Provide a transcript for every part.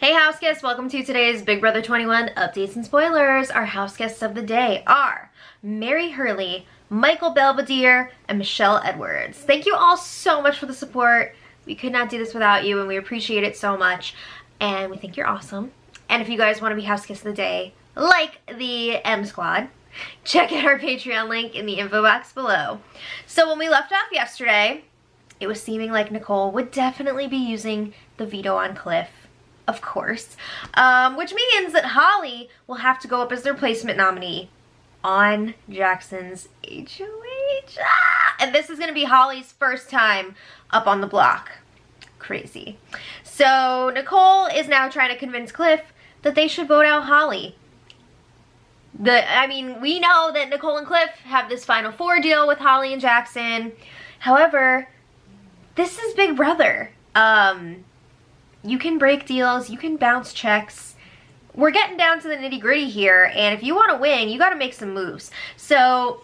Hey house guests, welcome to today's Big Brother 21 updates and spoilers. Our house guests of the day are Mary Hurley, Michael Belvedere, and Michelle Edwards. Thank you all so much for the support. We could not do this without you and we appreciate it so much. And we think you're awesome. And if you guys want to be house guests of the day, like the M Squad, check out our Patreon link in the info box below. So when we left off yesterday, it was seeming like Nicole would definitely be using the veto on Cliff. Of course, which means that Holly will have to go up as the replacement nominee on Jackson's HOH. And this is going to be Holly's first time up on the block. Crazy. So Nicole is now trying to convince Cliff that they should vote out Holly. We know that Nicole and Cliff have this Final Four deal with Holly and Jackson. However, this is Big Brother. You can break deals, you can bounce checks. We're getting down to the nitty gritty here, and if you want to win, you got to make some moves. So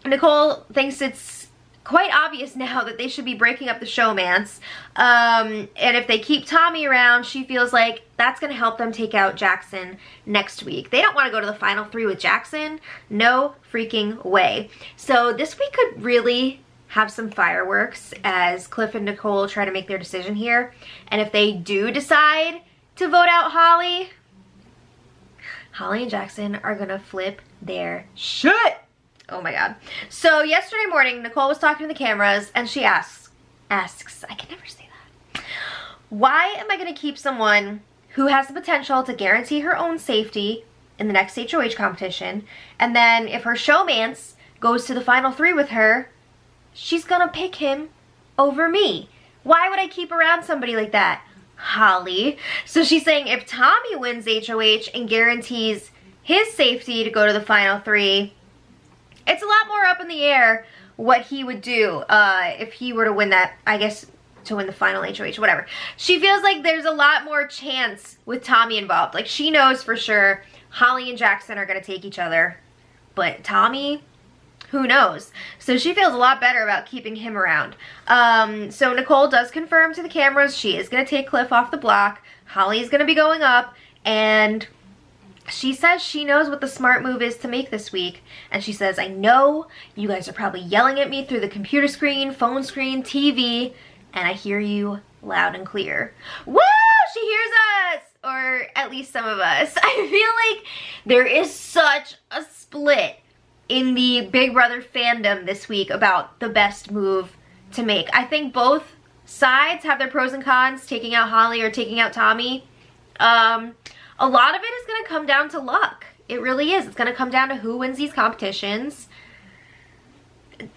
Nicole thinks it's quite obvious now that they should be breaking up the showmance. And if they keep Tommy around, she feels like that's going to help them take out Jackson next week. They don't want to go to the final three with Jackson. No freaking way. So this week could really have some fireworks as Cliff and Nicole try to make their decision here. And if they do decide to vote out Holly, Holly and Jackson are gonna flip their shit. Oh my god. So yesterday morning, Nicole was talking to the cameras and she asks, I can never say that. Why am I gonna keep someone who has the potential to guarantee her own safety in the next HOH competition, and then if her showmance goes to the final three with her, she's gonna pick him over me? Why would I keep around somebody like that, Holly? So she's saying if Tommy wins HOH and guarantees his safety to go to the final three, it's a lot more up in the air what he would do if he were to win that, I guess, to win the final HOH, whatever. She feels like there's a lot more chance with Tommy involved. Like, she knows for sure Holly and Jackson are gonna take each other, but Tommy, who knows? So she feels a lot better about keeping him around. So Nicole does confirm to the cameras she is going to take Cliff off the block. Holly is going to be going up. And she says she knows what the smart move is to make this week. And she says, I know you guys are probably yelling at me through the computer screen, phone screen, TV. And I hear you loud and clear. Woo! She hears us! Or at least some of us. I feel like there is such a split in the Big Brother fandom this week about the best move to make. I think both sides have their pros and cons, taking out Holly or taking out Tommy. A lot of it is going to come down to luck. It really is. It's going to come down to who wins these competitions.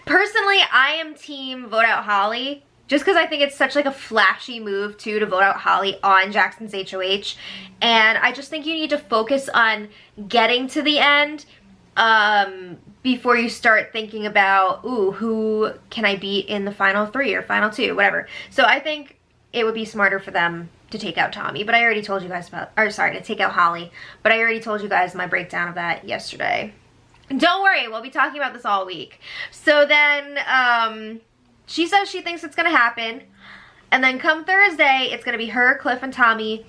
Personally, I am team vote out Holly, just because I think it's such like a flashy move too to vote out Holly on Jackson's HOH. And I just think you need to focus on getting to the end before you start thinking about, ooh, who can I beat in the final three or final two, whatever. So I think it would be smarter for them to take out Tommy, but I already told you guys to take out Holly, but I already told you guys my breakdown of that yesterday. Don't worry, we'll be talking about this all week. So then, she says she thinks it's gonna happen, and then come Thursday, it's gonna be her, Cliff, and Tommy,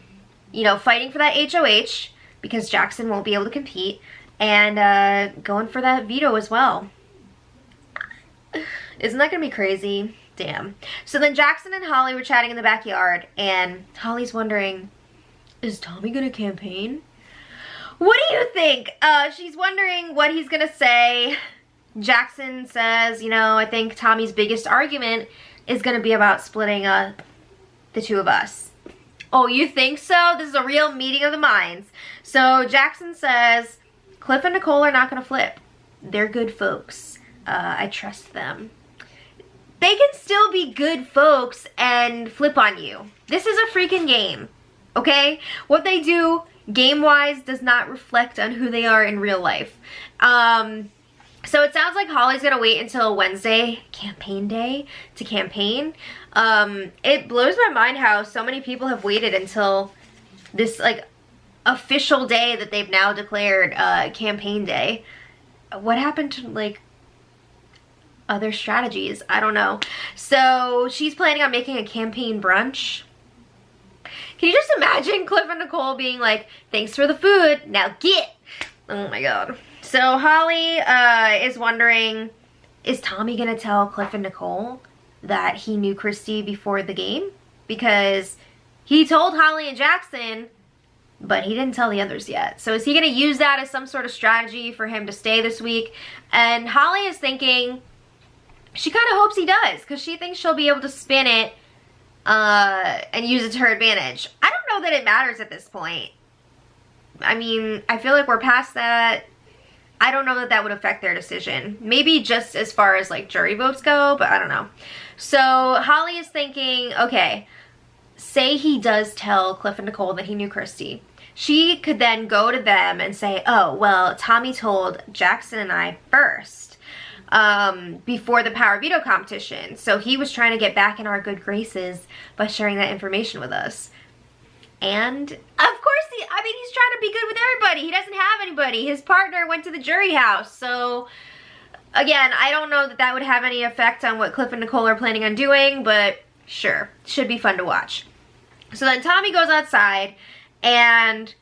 you know, fighting for that HOH, because Jackson won't be able to compete, and going for that veto as well. Isn't that gonna be crazy? Damn. So then Jackson and Holly were chatting in the backyard, and Holly's wondering, is Tommy gonna campaign? What do you think? She's wondering what he's gonna say. Jackson says, you know, I think Tommy's biggest argument is gonna be about splitting the two of us. Oh, you think so? This is a real meeting of the minds. So Jackson says, Cliff and Nicole are not going to flip. They're good folks. I trust them. They can still be good folks and flip on you. This is a freaking game, okay? What they do game-wise does not reflect on who they are in real life. So it sounds like Holly's going to wait until Wednesday, campaign day, to campaign. It blows my mind how so many people have waited until this, like, official day that they've now declared campaign day. What happened to like other strategies? I don't know. So she's planning on making a campaign brunch. Can you just imagine Cliff and Nicole being like, thanks for the food, now get. Oh my god. So Holly is wondering, is Tommy gonna tell Cliff and Nicole that he knew Christy before the game? Because he told Holly and Jackson, but he didn't tell the others yet. So is he gonna use that as some sort of strategy for him to stay this week? And Holly is thinking, she kind of hopes he does, because she thinks she'll be able to spin it and use it to her advantage. I don't know that it matters at this point. I mean, I feel like we're past that. I don't know that that would affect their decision. Maybe just as far as like jury votes go, but I don't know. So Holly is thinking, okay, say he does tell Cliff and Nicole that he knew Christy. She could then go to them and say, oh, well, Tommy told Jackson and I first before the power veto competition. So he was trying to get back in our good graces by sharing that information with us. And of course, he's trying to be good with everybody. He doesn't have anybody. His partner went to the jury house. So again, I don't know that that would have any effect on what Cliff and Nicole are planning on doing, but sure, should be fun to watch. So then Tommy goes outside, and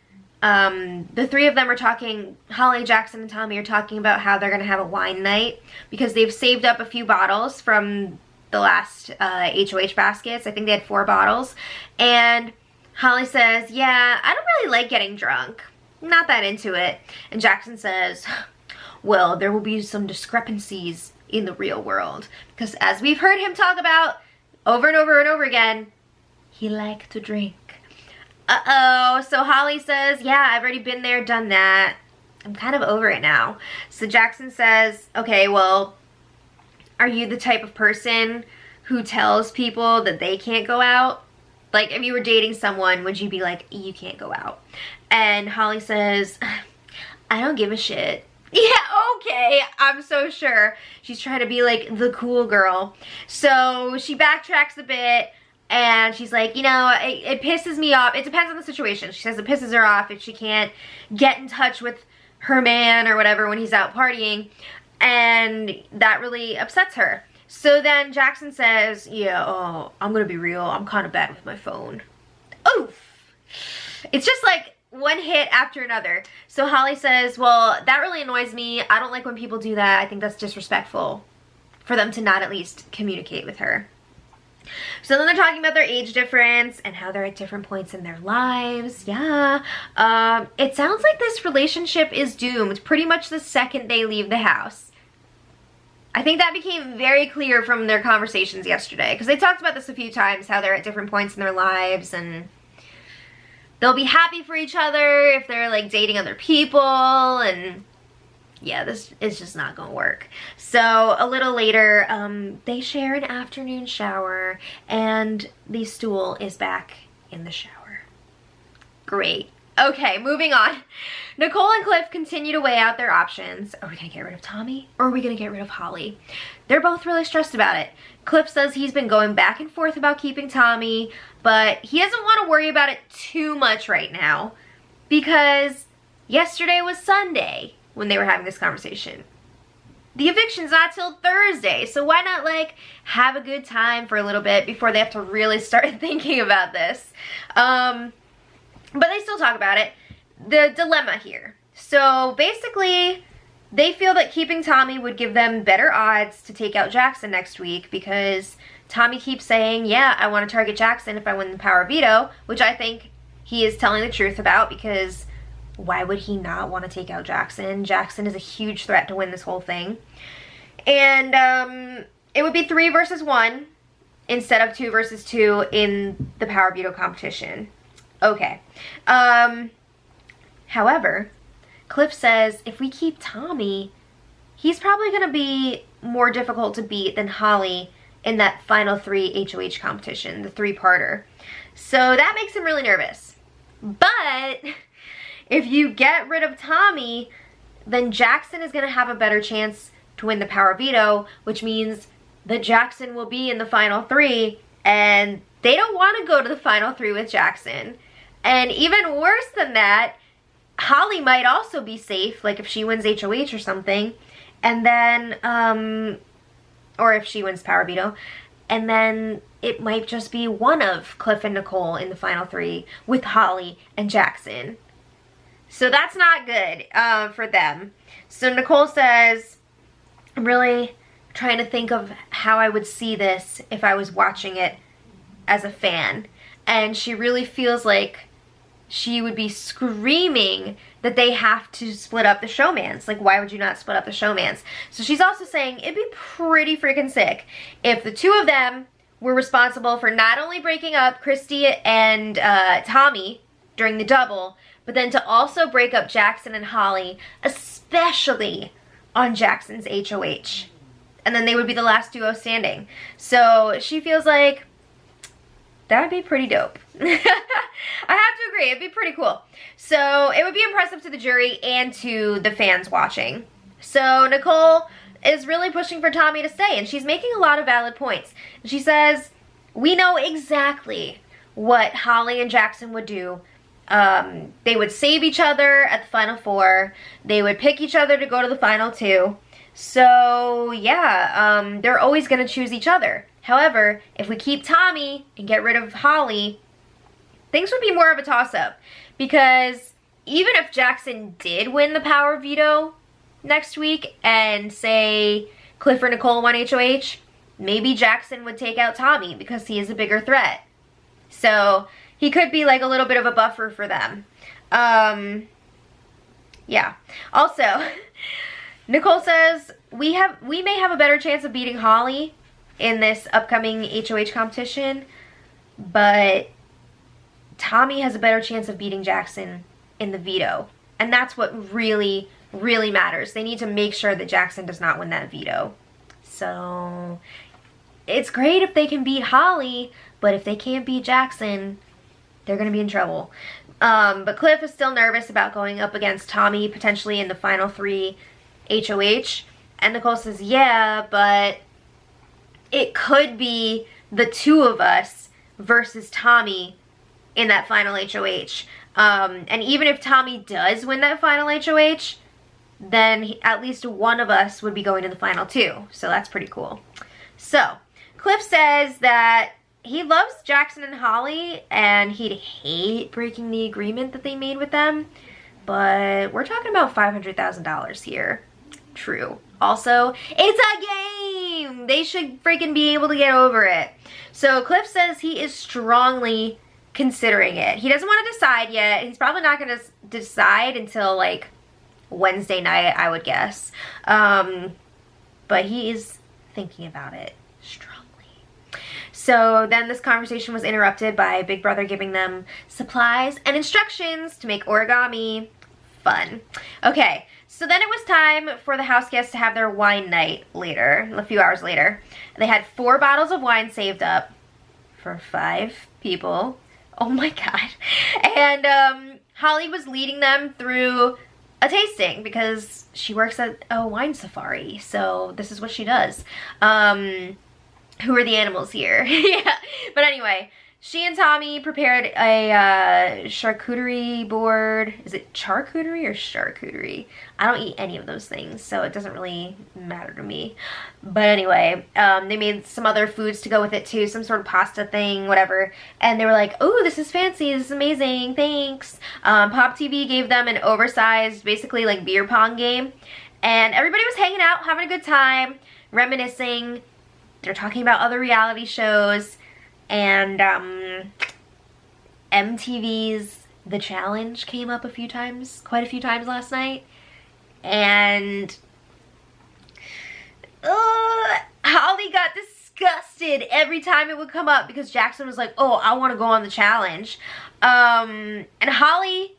the three of them are talking. Holly, Jackson, and Tommy are talking about how they're going to have a wine night because they've saved up a few bottles from the last HOH baskets. I think they had 4 bottles. And Holly says, yeah, I don't really like getting drunk. Not that into it. And Jackson says, well, there will be some discrepancies in the real world. Because as we've heard him talk about over and over and over again, he liked to drink. Uh-oh. So Holly says, yeah, I've already been there, done that. I'm kind of over it now. So Jackson says, okay, well, are you the type of person who tells people that they can't go out? Like, if you were dating someone, would you be like, you can't go out? And Holly says, I don't give a shit. Yeah, okay, I'm so sure. She's trying to be like the cool girl. So she backtracks a bit, and she's like, you know, it pisses me off. It depends on the situation. She says it pisses her off if she can't get in touch with her man or whatever when he's out partying, and that really upsets her. So then Jackson says, yeah, oh, I'm gonna be real, I'm kind of bad with my phone. Oof. It's just like one hit after another. So Holly says, well, that really annoys me. I don't like when people do that. I think that's disrespectful for them to not at least communicate with her. So then they're talking about their age difference and how they're at different points in their lives. Yeah. It sounds like this relationship is doomed pretty much the second they leave the house. I think that became very clear from their conversations yesterday, because they talked about this a few times, how they're at different points in their lives and they'll be happy for each other if they're like dating other people, and yeah, this is just not gonna work. So a little later, they share an afternoon shower and the stool is back in the shower. Great. Okay, moving on. Nicole and Cliff continue to weigh out their options. Are we gonna get rid of Tommy or are we gonna get rid of Holly? They're both really stressed about it. Cliff says he's been going back and forth about keeping Tommy, but he doesn't want to worry about it too much right now because yesterday was Sunday when they were having this conversation. The eviction's not till Thursday, so why not like have a good time for a little bit before they have to really start thinking about this? But they still talk about it. The dilemma here. So basically, they feel that keeping Tommy would give them better odds to take out Jackson next week because Tommy keeps saying, yeah, I want to target Jackson if I win the power veto, which I think he is telling the truth about, because why would he not want to take out Jackson? Jackson is a huge threat to win this whole thing. And it would be 3 versus 1 instead of 2 versus 2 in the power veto competition. Okay. However, Cliff says if we keep Tommy, he's probably going to be more difficult to beat than Holly in that final 3 HOH competition, the 3-parter. So that makes him really nervous. But if you get rid of Tommy, then Jackson is going to have a better chance to win the power veto, which means that Jackson will be in the final 3, and they don't want to go to the final 3 with Jackson. And even worse than that, Holly might also be safe, like if she wins HOH or something, and then, or if she wins power veto, and then it might just be one of Cliff and Nicole in the final 3 with Holly and Jackson. So that's not good for them. So Nicole says, I'm really trying to think of how I would see this if I was watching it as a fan. And she really feels like she would be screaming that they have to split up the showmans. Like, why would you not split up the showmans? So she's also saying it'd be pretty freaking sick if the 2 of them were responsible for not only breaking up Christy and Tommy during the double, but then to also break up Jackson and Holly, especially on Jackson's HOH. And then they would be the last duo standing. So she feels like that would be pretty dope. I have to agree, it'd be pretty cool. So it would be impressive to the jury and to the fans watching. So Nicole is really pushing for Tommy to stay, and she's making a lot of valid points. She says, we know exactly what Holly and Jackson would do. They would save each other at the final 4. They would pick each other to go to the final 2. So yeah, they're always going to choose each other. However, if we keep Tommy and get rid of Holly, things would be more of a toss-up. Because even if Jackson did win the power veto next week and say Cliff or Nicole won HOH, maybe Jackson would take out Tommy because he is a bigger threat. So he could be like a little bit of a buffer for them. Yeah. Also, Nicole says, we may have a better chance of beating Holly in this upcoming HOH competition, but Tommy has a better chance of beating Jackson in the veto. And that's what really, really matters. They need to make sure that Jackson does not win that veto. So it's great if they can beat Holly, but if they can't beat Jackson, they're going to be in trouble. But Cliff is still nervous about going up against Tommy potentially in the final 3 HOH. And Nicole says, yeah, but it could be the 2 of us versus Tommy in that final HOH. And even if Tommy does win that final HOH, then at least one of us would be going to the final 2. So that's pretty cool. So Cliff says that he loves Jackson and Holly and he'd hate breaking the agreement that they made with them. But we're talking about $500,000 here. True. Also, it's a game! They should freaking be able to get over it. So Cliff says he is strongly considering it. He doesn't want to decide yet. He's probably not going to decide until like Wednesday night, I would guess. But he is thinking about it strongly. So then this conversation was interrupted by Big Brother giving them supplies and instructions to make origami fun. Okay. So then it was time for the house guests to have their wine night later, a few hours later. They had 4 bottles of wine saved up for 5 people. Oh my god. And Holly was leading them through a tasting because she works at a wine safari. So this is what she does. Who are the animals here? Yeah. But anyway, she and Tommy prepared a charcuterie board. Is it charcuterie or charcuterie? I don't eat any of those things, so it doesn't really matter to me. But anyway, they made some other foods to go with it too, some sort of pasta thing, whatever. And they were like, "Oh, this is fancy, this is amazing, thanks." Pop TV gave them an oversized, basically like beer pong game. And everybody was hanging out, having a good time, reminiscing. They're talking about other reality shows. And MTV's The Challenge came up quite a few times last night. And Holly got disgusted every time it would come up because Jackson was like, "Oh, I want to go on the challenge." And Holly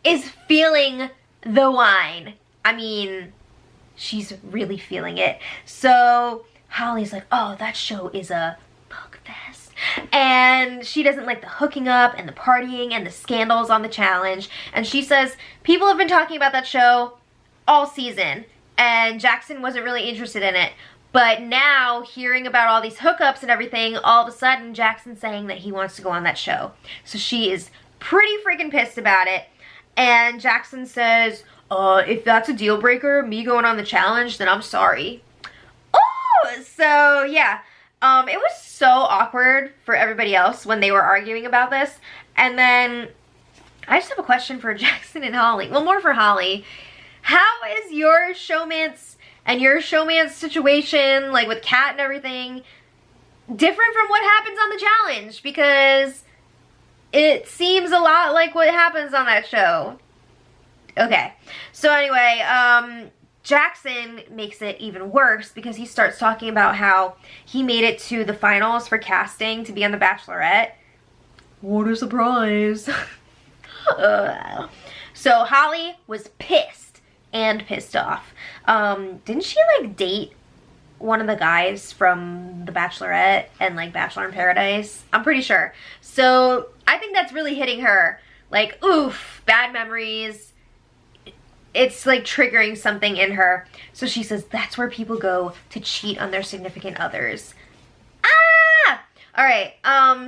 is feeling the wine. I mean, she's really feeling it. So Holly's like, "Oh, that show is a bug fest." And she doesn't like the hooking up and the partying and the scandals on the challenge. And she says people have been talking about that show all season and Jackson wasn't really interested in it. But now, hearing about all these hookups and everything, all of a sudden Jackson's saying that he wants to go on that show. So she is pretty freaking pissed about it. And Jackson says, if that's a deal breaker, me going on the challenge, then I'm sorry. Oh, so yeah. It was so awkward for everybody else when they were arguing about this. And then I just have a question for Jackson and Holly. Well, more for Holly. How is your showmance and your showmance situation, like with Kat and everything, different from what happens on the challenge? Because it seems a lot like what happens on that show. Okay, so anyway, Jackson makes it even worse because he starts talking about how he made it to the finals for casting to be on The Bachelorette. What a surprise. So Holly was pissed and pissed off. Didn't she like date one of the guys from The Bachelorette and like Bachelor in Paradise? I'm pretty sure. So I think that's really hitting her. Like, oof, bad memories. It's like triggering something in her. So she says that's where people go to cheat on their significant others. Ah! Alright,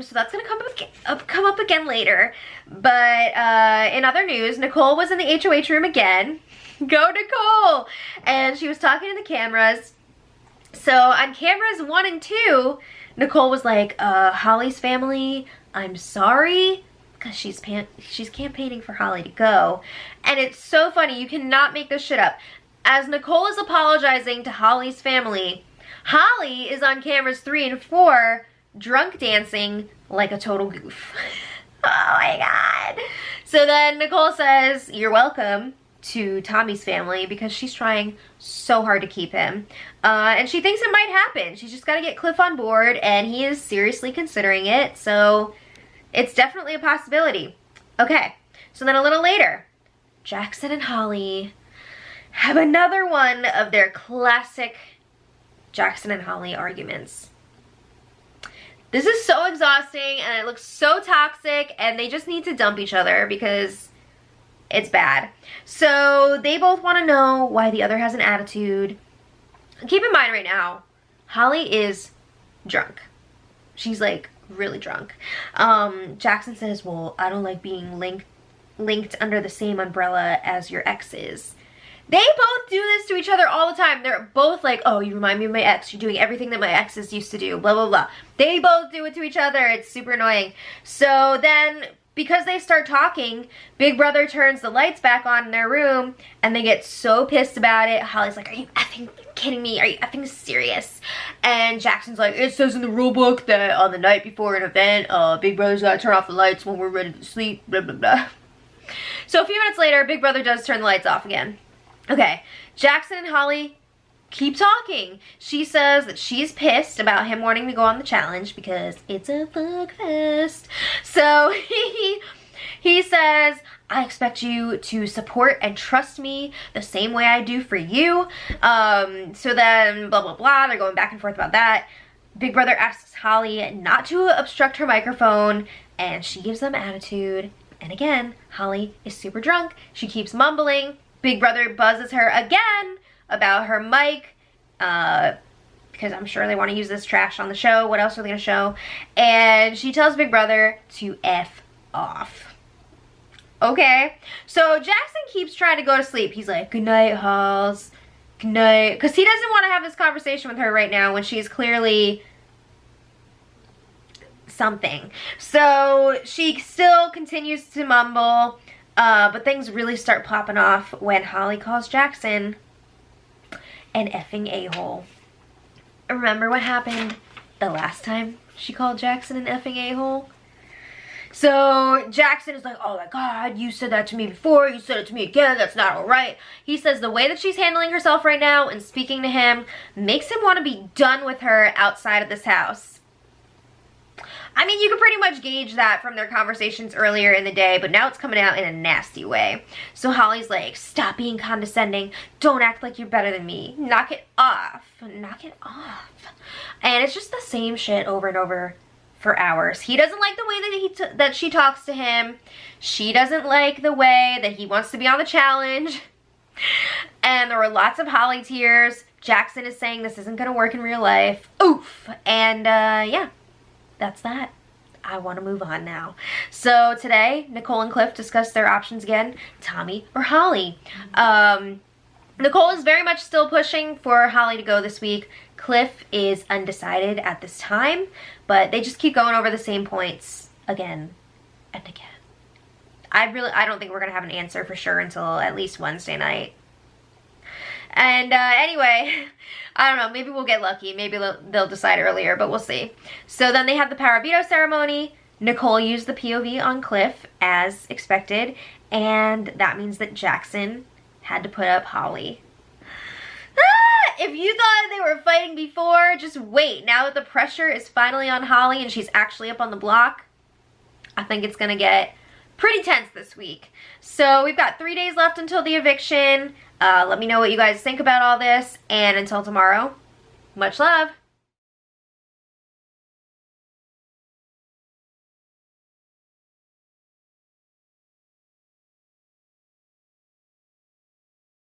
so that's gonna come up again later. But in other news, Nicole was in the HOH room again. Go Nicole! And she was talking to the cameras. So on cameras 1 and 2, Nicole was like, Holly's family, I'm sorry. Because she's campaigning for Holly to go. And it's so funny, you cannot make this shit up. As Nicole is apologizing to Holly's family, Holly is on cameras 3 and 4 drunk dancing like a total goof. Oh my god. So then Nicole says, you're welcome, to Tommy's family because she's trying so hard to keep him. And she thinks it might happen. She's just got to get Cliff on board and he is seriously considering it. So it's definitely a possibility. Okay, so then a little later, Jackson and Holly have another one of their classic Jackson and Holly arguments. This is so exhausting and it looks so toxic and they just need to dump each other because it's bad. So they both want to know why the other has an attitude. Keep in mind right now, Holly is drunk. She's like really drunk. Jackson says, well, I don't like being linked under the same umbrella as your exes. They both do this to each other all the time. They're both like, oh, you remind me of my ex. You're doing everything that my exes used to do. Blah, blah, blah. They both do it to each other. It's super annoying. So then, because they start talking, Big Brother turns the lights back on in their room, and they get so pissed about it. Holly's like, are you effing kidding me? Are you effing serious? And Jackson's like, it says in the rule book that on the night before an event, Big Brother's gotta turn off the lights when we're ready to sleep, blah, blah, blah. So a few minutes later, Big Brother does turn the lights off again. Okay, Jackson and Holly keep talking. She says that she's pissed about him wanting to go on the challenge because it's a fuck fest. So he says, I expect you to support and trust me the same way I do for you. So then blah, blah, blah. They're going back and forth about that. Big Brother asks Holly not to obstruct her microphone and she gives them attitude. And again, Holly is super drunk. She keeps mumbling. Big Brother buzzes her again about her mic, because I'm sure they want to use this trash on the show. What else are they going to show? And she tells Big Brother to F off. Okay, so Jackson keeps trying to go to sleep. He's like, good night, Halls. Good night. Because he doesn't want to have this conversation with her right now when she's clearly something. So she still continues to mumble. But things really start popping off when Holly calls Jackson an effing a-hole. Remember what happened the last time she called Jackson an effing a-hole? So Jackson is like, oh my god, you said that to me before, you said it to me again, that's not alright. He says the way that she's handling herself right now and speaking to him makes him want to be done with her outside of this house. I mean, you can pretty much gauge that from their conversations earlier in the day, but now it's coming out in a nasty way. So Holly's like, stop being condescending. Don't act like you're better than me. Knock it off. Knock it off. And it's just the same shit over and over for hours. He doesn't like the way that she talks to him. She doesn't like the way that he wants to be on the challenge. And there were lots of Holly tears. Jackson is saying this isn't going to work in real life. Oof. And yeah. That's that. I want to move on now. So today, Nicole and Cliff discussed their options again. Tommy or Holly. Nicole is very much still pushing for Holly to go this week. Cliff is undecided at this time, but they just keep going over the same points again and again. I don't think we're gonna have an answer for sure until at least Wednesday night. And anyway, I don't know, maybe we'll get lucky. Maybe they'll decide earlier, but we'll see. So then they have the power veto ceremony. Nicole used the POV on Cliff as expected, and that means that Jackson had to put up Holly. If you thought they were fighting before, just wait. Now that the pressure is finally on Holly and she's actually up on the block, I think it's gonna get pretty tense this week. So we've got 3 days left until the eviction. Let me know what you guys think about all this, and until tomorrow, much love.